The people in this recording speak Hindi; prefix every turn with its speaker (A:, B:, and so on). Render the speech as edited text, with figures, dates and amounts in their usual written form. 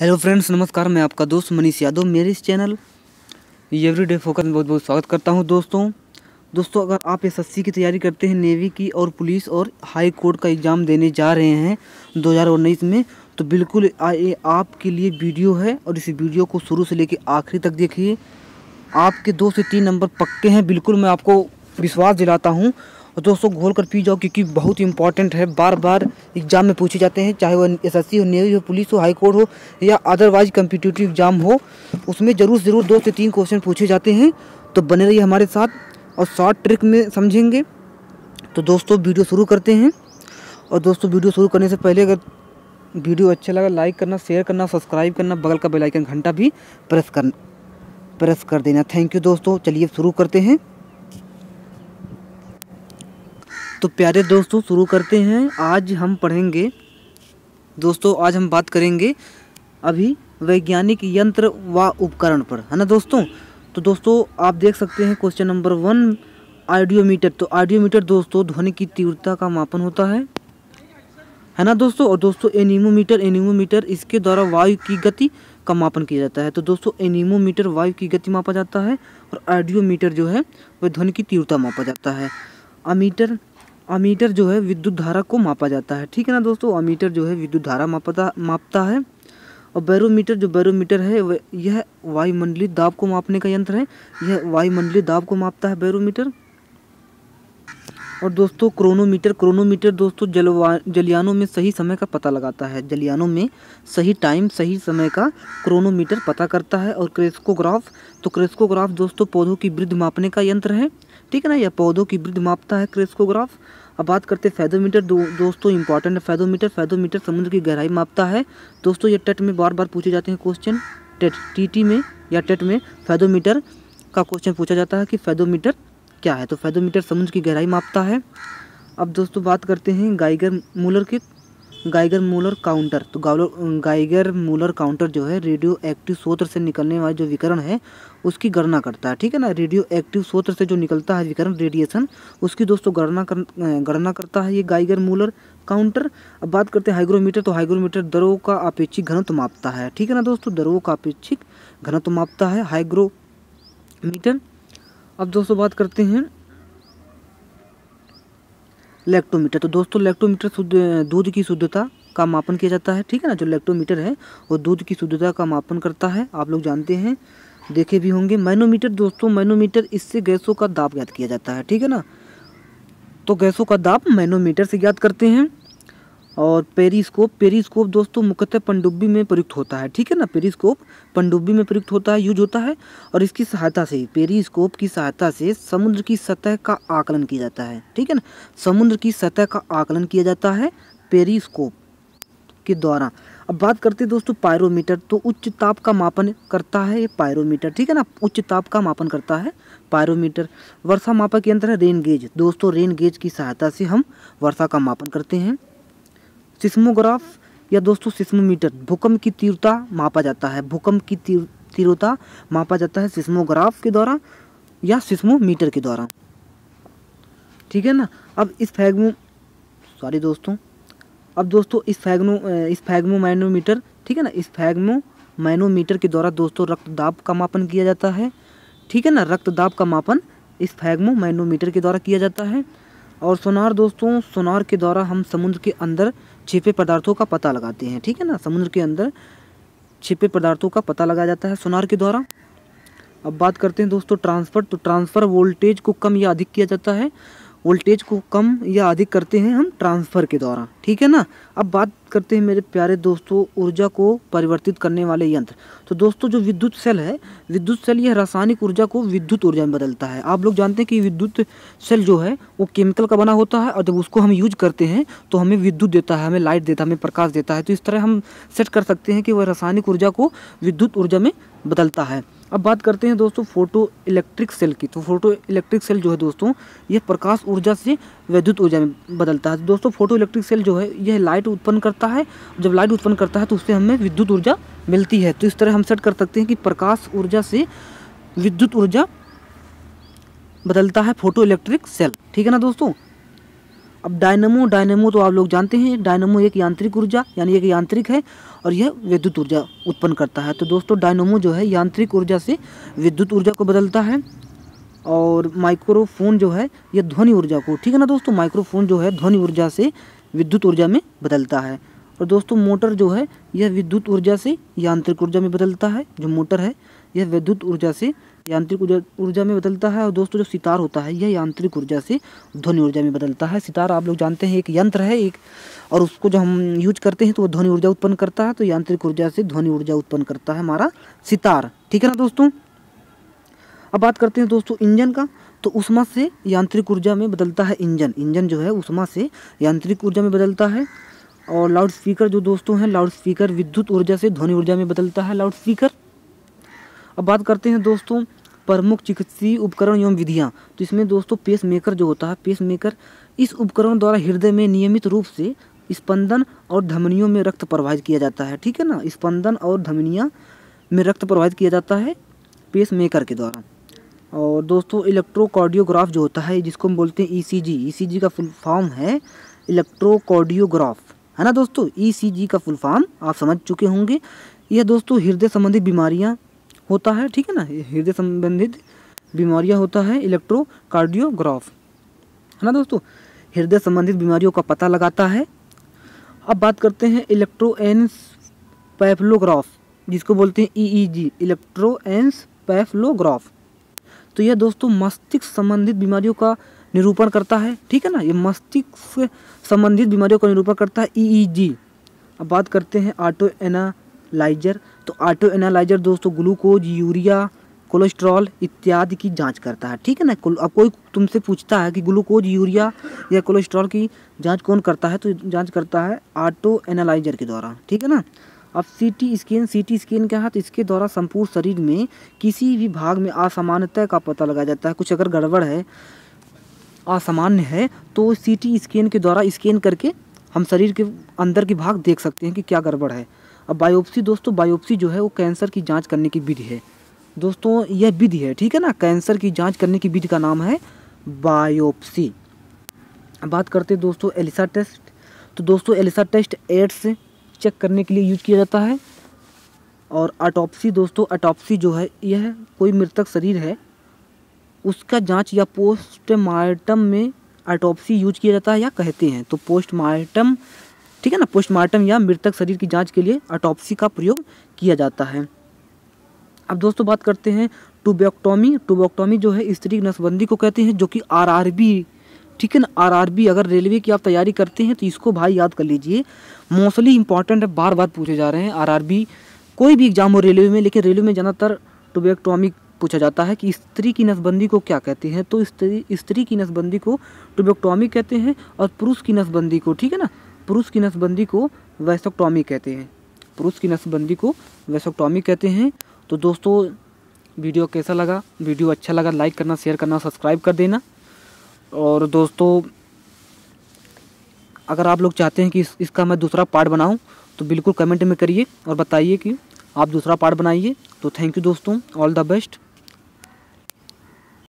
A: हेलो फ्रेंड्स, नमस्कार। मैं आपका दोस्त मनीष यादव मेरे इस चैनल एवरीडे फोकस में बहुत बहुत स्वागत करता हूं। दोस्तों अगर आप एसएससी की तैयारी करते हैं, नेवी की और पुलिस और हाई कोर्ट का एग्ज़ाम देने जा रहे हैं 2019 में, तो बिल्कुल ये आपके लिए वीडियो है और इस वीडियो को शुरू से लेकर आखिरी तक देखिए। आपके 2 से 3 नंबर पक्के हैं, बिल्कुल मैं आपको विश्वास दिलाता हूँ। और दोस्तों घोल कर पी जाओ, क्योंकि बहुत इंपॉर्टेंट है। बार बार एग्जाम में पूछे जाते हैं, चाहे वो एसएससी हो, नेवी हो, पुलिस हो, हाई कोर्ट हो या अदरवाइज कम्पिटिटिव एग्जाम हो, उसमें ज़रूर 2 से 3 क्वेश्चन पूछे जाते हैं। तो बने रहिए हमारे साथ और शॉर्ट ट्रिक में समझेंगे। तो दोस्तों वीडियो शुरू करते हैं। और दोस्तों वीडियो शुरू करने से पहले अगर वीडियो अच्छा लगा लाइक करना, शेयर करना, सब्सक्राइब करना, बगल का बेल आइकन घंटा भी प्रेस कर देना। थैंक यू दोस्तों। चलिए शुरू करते हैं। तो प्यारे दोस्तों शुरू करते हैं। आज हम पढ़ेंगे दोस्तों, आज हम बात करेंगे अभी वैज्ञानिक यंत्र व उपकरण पर, है ना दोस्तों। तो दोस्तों आप देख सकते हैं क्वेश्चन नंबर 1 ऑडियोमीटर। तो ऑडियोमीटर दोस्तों ध्वनि की तीव्रता का मापन होता है ना दोस्तों। और दोस्तों एनीमोमीटर इसके द्वारा वायु की गति का मापन किया जाता है। तो दोस्तों एनीमोमीटर वायु की गति मापा जाता है और ऑडियोमीटर जो है वह ध्वनि की तीव्रता मापा जाता है। अमीटर जो है विद्युत धारा को मापा जाता है, ठीक है ना दोस्तों। अमीटर जो है विद्युत धारा मापता है। और बैरोमीटर है यह वायुमंडलीय दाब को मापने का यंत्र है। यह वायुमंडलीय दाब को मापता है बैरोमीटर। और दोस्तों क्रोनोमीटर दोस्तों जलयानों में सही समय का पता लगाता है। जलयानों में सही टाइम, सही समय का क्रोनोमीटर पता करता है। और क्रेस्कोग्राफ दोस्तों पौधों की वृद्धि मापने का यंत्र है, ठीक है ना। यह पौधों की वृद्धि मापता है क्रेस्कोग्राफ। अब बात करते हैं फेदोमीटर। दोस्तों इंपॉर्टेंट है फेदोमीटर समुद्र की गहराई मापता है। दोस्तों ये टेट में बार पूछे जाते हैं क्वेश्चन, टीटी में या टेट में फेदोमीटर का क्वेश्चन पूछा जाता है कि फेदोमीटर क्या है। तो फेदोमीटर समुद्र की गहराई मापता है। अब दोस्तों बात करते हैं गाइगर मूलर काउंटर। तो गाइगर मूलर काउंटर जो है रेडियो एक्टिव स्रोत से निकलने वाला जो विकिरण है उसकी गणना करता है, ठीक है ना। रेडियो एक्टिव स्रोत से जो निकलता है विकिरण, रेडिएशन, उसकी दोस्तों गणना करता है ये गाइगर मूलर काउंटर। अब बात करते हैं हाइग्रोमीटर। तो हाइग्रोमीटर द्रवों का अपेक्षिक घनत्व मापता है, ठीक है ना दोस्तों। द्रवों का अपेक्षिक घनत्व मापता है हाइग्रोमीटर। अब दोस्तों बात करते हैं लैक्टोमीटर। तो दोस्तों लैक्टोमीटर दूध की शुद्धता का मापन किया जाता है, ठीक है ना। जो लैक्टोमीटर है वो दूध की शुद्धता का मापन करता है, आप लोग जानते हैं, देखे भी होंगे। मैनोमीटर इससे गैसों का दाब ज्ञात किया जाता है, ठीक है ना। तो गैसों का दाब मैनोमीटर से ज्ञात करते हैं। और पेरिस्कोप दोस्तों मुख्यतः पनडुब्बी में प्रयुक्त होता है, ठीक है ना। पेरिस्कोप पनडुब्बी में प्रयुक्त होता है, यूज होता है। और इसकी सहायता से, पेरिस्कोप की सहायता से समुद्र की सतह का आकलन किया जाता है, ठीक है ना। समुद्र की सतह का आकलन किया जाता है पेरिस्कोप के द्वारा। अब बात करते हैं दोस्तों पायरोमीटर। तो उच्च ताप का मापन करता है ये पायरोमीटर, ठीक है ना। उच्च ताप का मापन करता है पायरोमीटर। वर्षा मापक यंत्र है रेन गेज। दोस्तों रेन गेज की सहायता से हम वर्षा का मापन करते हैं। सिस्मोग्राफ या दोस्तों सिस्मोमीटर भूकंप की तीव्रता मापा जाता है। भूकंप की तीव्रता मापा जाता है सिस्मोग्राफ के द्वारा या सिस्मोमीटर के द्वारा, ठीक है ना। अब इस फैग्मोमैनोमीटर, ठीक है ना। इस फैग्मोमैनोमीटर के द्वारा दोस्तों रक्तदाब का मापन किया जाता है, ठीक है ना। रक्तदाब का मापन इस फैग्मोमैनोमीटर के द्वारा किया जाता है। और सोनार दोस्तों, सोनार के द्वारा हम समुद्र के अंदर छिपे पदार्थों का पता लगाते हैं, ठीक है ना। समुद्र के अंदर छिपे पदार्थों का पता लगाया जाता है सोनार के द्वारा। अब बात करते हैं दोस्तों ट्रांसफर। तो ट्रांसफर वोल्टेज को कम या अधिक किया जाता है। वोल्टेज को कम या अधिक करते हैं हम ट्रांसफ़र के द्वारा, ठीक है ना। अब बात करते हैं मेरे प्यारे दोस्तों ऊर्जा को परिवर्तित करने वाले यंत्र। तो दोस्तों जो विद्युत सेल है, विद्युत सेल यह रासायनिक ऊर्जा को विद्युत ऊर्जा में बदलता है। आप लोग जानते हैं कि विद्युत सेल जो है वो केमिकल का बना होता है और जब उसको हम यूज करते हैं तो हमें विद्युत देता है, हमें लाइट देता है, हमें प्रकाश देता है। तो इस तरह हम सेट कर सकते हैं कि वह रासायनिक ऊर्जा को विद्युत ऊर्जा में बदलता है। अब बात करते हैं दोस्तों फोटो इलेक्ट्रिक सेल की। तो फोटो इलेक्ट्रिक सेल जो है दोस्तों यह प्रकाश ऊर्जा से विद्युत ऊर्जा में बदलता है। दोस्तों फोटो इलेक्ट्रिक सेल जो है यह लाइट उत्पन्न करता है। जब लाइट उत्पन्न करता है तो उससे हमें विद्युत ऊर्जा मिलती है। तो इस तरह हम सेट कर सकते हैं कि प्रकाश ऊर्जा से विद्युत ऊर्जा बदलता है फोटो इलेक्ट्रिक सेल, ठीक है ना दोस्तों। अब डायनेमो तो आप लोग जानते हैं, डायनेमो एक यांत्रिक ऊर्जा यानी एक यांत्रिक है और यह विद्युत ऊर्जा उत्पन्न करता है। तो दोस्तों डायनेमो जो है यांत्रिक ऊर्जा से विद्युत ऊर्जा को बदलता है और माइक्रोफोन जो है यह ध्वनि ऊर्जा को, ठीक है ना दोस्तों, माइक्रोफोन जो है ध्वनि ऊर्जा से विद्युत ऊर्जा में बदलता है। और दोस्तों मोटर जो है यह विद्युत ऊर्जा से यांत्रिक ऊर्जा में बदलता है। जो मोटर है यह विद्युत ऊर्जा से यांत्रिक ऊर्जा में बदलता है। और दोस्तों जो सितार होता है यह यांत्रिक ऊर्जा से ध्वनि ऊर्जा में बदलता है। सितार आप लोग जानते हैं एक यंत्र है एक, और उसको जब हम यूज करते हैं तो वो ध्वनि ऊर्जा उत्पन्न करता है। तो यांत्रिक ऊर्जा से ध्वनि ऊर्जा उत्पन्न करता है हमारा सितार, ठीक है ना दोस्तों। अब बात करते हैं दोस्तों इंजन का। तो ऊष्मा से यांत्रिक ऊर्जा में बदलता है इंजन जो है ऊष्मा से यांत्रिक ऊर्जा में बदलता है। और लाउड स्पीकर जो दोस्तों हैं, लाउड स्पीकर विद्युत ऊर्जा से ध्वनि ऊर्जा में बदलता है लाउड स्पीकर। अब बात करते हैं दोस्तों प्रमुख चिकित्सीय उपकरण एवं विधियाँ। तो इसमें दोस्तों पेस मेकर जो होता है, पेस मेकर इस उपकरण द्वारा हृदय में नियमित रूप से स्पंदन और धमनियों में रक्त प्रवाहित किया जाता है, ठीक है ना, स्पंदन और धमनियाँ में रक्त प्रवाहित किया जाता है पेस मेकर के द्वारा। और दोस्तों इलेक्ट्रोकार्डियोग्राफ जो होता है जिसको हम बोलते हैं ईसीजी का फुल फॉर्म है इलेक्ट्रोकार्डियोग्राफ, है ना दोस्तों। ईसीजी का फुल फॉर्म आप समझ चुके होंगे। यह दोस्तों हृदय संबंधी बीमारियां होता है, ठीक है ना, हृदय संबंधित बीमारियां होता है इलेक्ट्रोकार्डियोग्राफ, है ना दोस्तों, हृदय संबंधित बीमारियों का पता लगाता है। अब बात करते हैं इलेक्ट्रोएन्सेफेलोग्राफ जिसको बोलते हैं ईईजी, इलेक्ट्रोएन्सेफेलोग्राफ। तो यह दोस्तों मस्तिष्क संबंधित बीमारियों का निरूपण करता है, ठीक है ना, ये मस्तिष्क संबंधित बीमारियों का निरूपण करता है ईईजी। अब बात करते हैं ऑटो एनालाइजर। तो ऑटो एनालाइजर दोस्तों ग्लूकोज, यूरिया, कोलेस्ट्रॉल इत्यादि की जांच करता है, ठीक है ना। अब कोई तुमसे पूछता है कि ग्लूकोज, यूरिया या कोलेस्ट्रॉल की जांच कौन करता है, तो जांच करता है ऑटो एनालाइजर के द्वारा, ठीक है ना। अब सीटी स्कैन क्या है, तो इसके द्वारा संपूर्ण शरीर में किसी भी भाग में असामान्यता का पता लगाया जाता है। कुछ अगर गड़बड़ है, असामान्य है, तो सीटी स्कैन के द्वारा स्कैन करके हम शरीर के अंदर के भाग देख सकते हैं कि क्या गड़बड़ है। अब बायोप्सी दोस्तों, बायोप्सी जो है वो कैंसर की जांच करने की विधि है दोस्तों, यह विधि है, ठीक है ना, कैंसर की जांच करने की विधि का नाम है बायोप्सी। अब बात करते हैं दोस्तों एलिसा टेस्ट। तो दोस्तों एलिसा टेस्ट एड्स चेक करने के लिए यूज किया जाता है। और ऑटोप्सी दोस्तों, ऑटोप्सी जो है यह कोई मृतक शरीर है उसका जांच या पोस्टमार्टम में ऑटोप्सी यूज किया जाता है या कहते हैं। तो पोस्टमार्टम, ठीक है ना, पोस्टमार्टम या मृतक शरीर की जांच के लिए ऑटोप्सी का प्रयोग किया जाता है। अब दोस्तों बात करते हैं ट्यूबेक्टोमी। ट्यूबेक्टोमी जो है स्त्री नसबंदी को कहते हैं, जो कि आरआरबी, ठीक है ना, आरआरबी अगर रेलवे की आप तैयारी करते हैं तो इसको भाई याद कर लीजिए, मोस्टली इंपॉर्टेंट है, बार बार पूछे जा रहे हैं। आरआरबी कोई भी एग्जाम हो रेलवे में, लेकिन रेलवे में ज़्यादातर ट्यूबेक्टोमी पूछा जाता है कि स्त्री की नसबंदी को क्या कहते हैं। तो स्त्री की नसबंदी को ट्यूबेक्टोमी कहते हैं और पुरुष की नसबंदी को, ठीक है ना, पुरुष की नसबंदी को वैसेक्टोमी कहते हैं, पुरुष की नसबंदी को वैसेक्टोमी कहते हैं। तो दोस्तों वीडियो कैसा लगा, वीडियो अच्छा लगा लाइक करना, शेयर करना, सब्सक्राइब कर देना। और दोस्तों अगर आप लोग चाहते हैं कि इसका मैं दूसरा पार्ट बनाऊं तो बिल्कुल कमेंट में करिए और बताइए कि आप दूसरा पार्ट बनाइए। तो थैंक यू दोस्तों, ऑल द बेस्ट।